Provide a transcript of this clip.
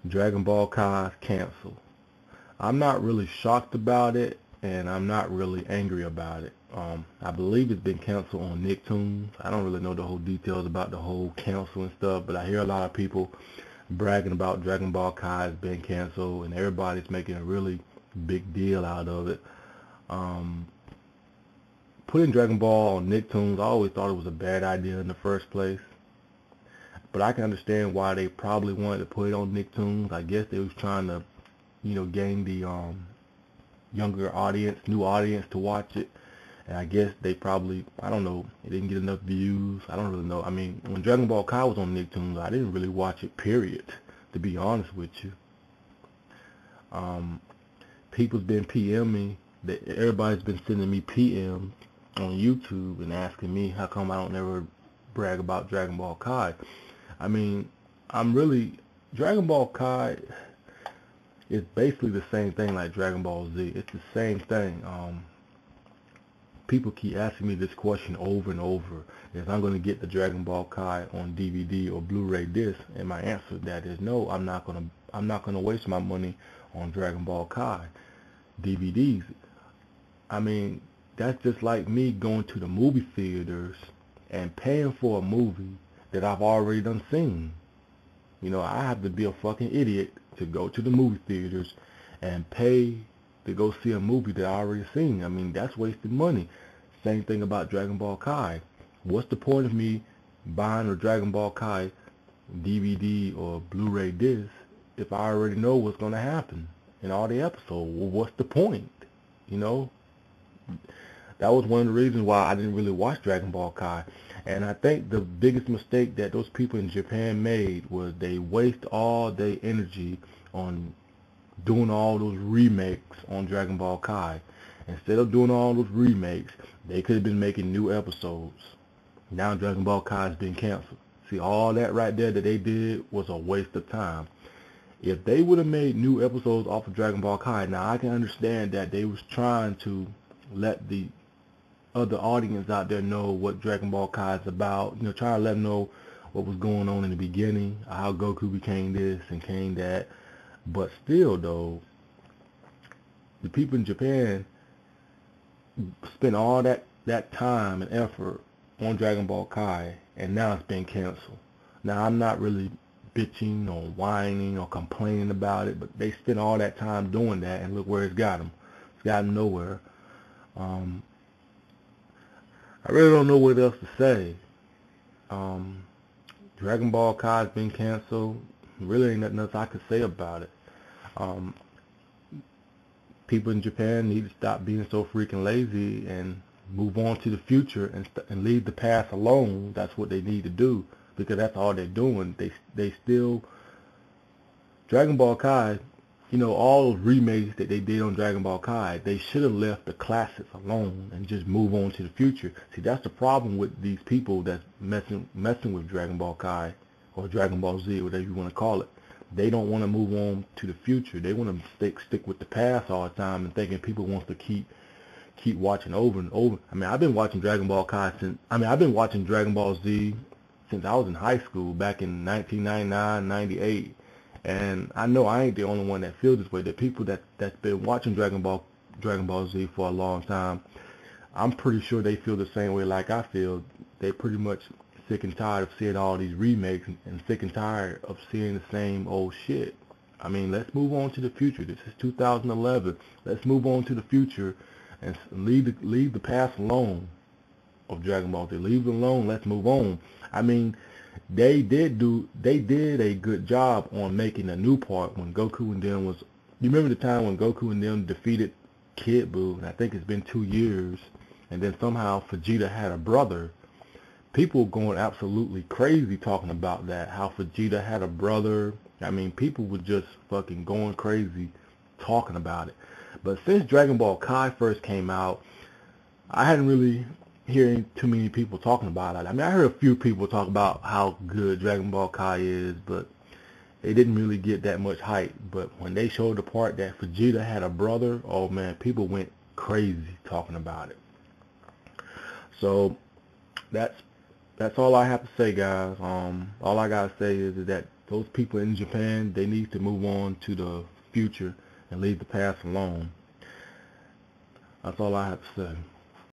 Dragon Ball Kai is canceled. I'm not really shocked about it, and I'm not really angry about it. I believe it's been canceled on Nicktoons. I don't really know the whole details about the whole cancel and stuff, but I hear a lot of people bragging about Dragon Ball Kai has been canceled, and everybody's making a really big deal out of it. Um, Putting Dragon Ball on Nicktoons, I always thought it was a bad idea in the first place. But I can understand why they probably wanted to put it on Nicktoons. I guess they was trying to, gain the younger audience, new audience to watch it. And I guess they probably, I don't know, it didn't get enough views. I don't really know. I mean, when Dragon Ball Kai was on Nicktoons, I didn't really watch it, period, to be honest with you. Um, People's been PMing me. Everybody's been sending me PMs on YouTube and asking me how come I don't never brag about Dragon Ball Kai. I mean, I'm really, Dragon Ball Kai is basically the same thing like Dragon Ball Z. It's the same thing. People keep asking me this question over and over: if I'm going to get the Dragon Ball Kai on DVD or Blu-ray disc, and my answer to that is no. I'm not gonna waste my money on Dragon Ball Kai DVDs. I mean, that's just like me going to the movie theaters and paying for a movie that I've already done seen. I have to be a fucking idiot to go to the movie theaters and pay to go see a movie that I already seen. I mean, that's wasted money. Same thing about Dragon Ball Kai. What's the point of me buying a Dragon Ball Kai DVD or Blu-ray disc if I already know what's going to happen in all the episodes? Well, what's the point? You know, that was one of the reasons why I didn't really watch Dragon Ball Kai. And I think the biggest mistake that those people in Japan made was they waste all their energy on doing all those remakes on Dragon Ball Kai. Instead of doing all those remakes, they could have been making new episodes. Now Dragon Ball Kai has been canceled. See, all that right there that they did was a waste of time. If they would have made new episodes off of Dragon Ball Kai, now I can understand that they was trying to let the other audience out there know what Dragon Ball Kai is about. Trying to let them know what was going on in the beginning, how Goku became this and became that. But still, though, the people in Japan spent all that time and effort on Dragon Ball Kai, and now it's been canceled. Now, I'm not really bitching or whining or complaining about it, but they spent all that time doing that, and look where it's got them. It's got them nowhere. Um, I really don't know what else to say. Um, Dragon Ball Kai has been canceled. Really ain't nothing else I could say about it. Um, People in Japan need to stop being so freaking lazy and move on to the future and leave the past alone. That's what they need to do, because that's all they're doing. They still Dragon Ball Kai. All those remakes that they did on Dragon Ball Kai, they should have left the classics alone and just move on to the future. See, that's the problem with these people that's messing with Dragon Ball Kai or Dragon Ball Z, whatever you want to call it. They don't want to move on to the future. They want to stick with the past all the time and thinking people wants to keep watching over and over. I mean, I've been watching Dragon Ball Kai I've been watching Dragon Ball Z since I was in high school back in 1999, 98. And I know I ain't the only one that feels this way. The people that's been watching Dragon Ball Z for a long time, I'm pretty sure they feel the same way like I feel. They pretty much sick and tired of seeing all these remakes and sick and tired of seeing the same old shit. I mean, let's move on to the future. This is 2011. Let's move on to the future and leave the past alone of Dragon Ball Z. Leave it alone. Let's move on. I mean, they did a good job on making a new part when Goku and them was. You remember the time when Goku and them defeated Kid Buu? And I think it's been 2 years. And then somehow Vegeta had a brother. People going absolutely crazy talking about that. How Vegeta had a brother. I mean, people were just fucking going crazy talking about it. But since Dragon Ball Kai first came out, I hadn't really hearing too many people talking about it. I mean, I heard a few people talk about how good Dragon Ball Kai is, but they didn't really get that much hype. But when they showed the part that Vegeta had a brother, oh man, people went crazy talking about it. So that's all I have to say, guys. All I gotta say is that those people in Japan, they need to move on to the future and leave the past alone. That's all I have to say.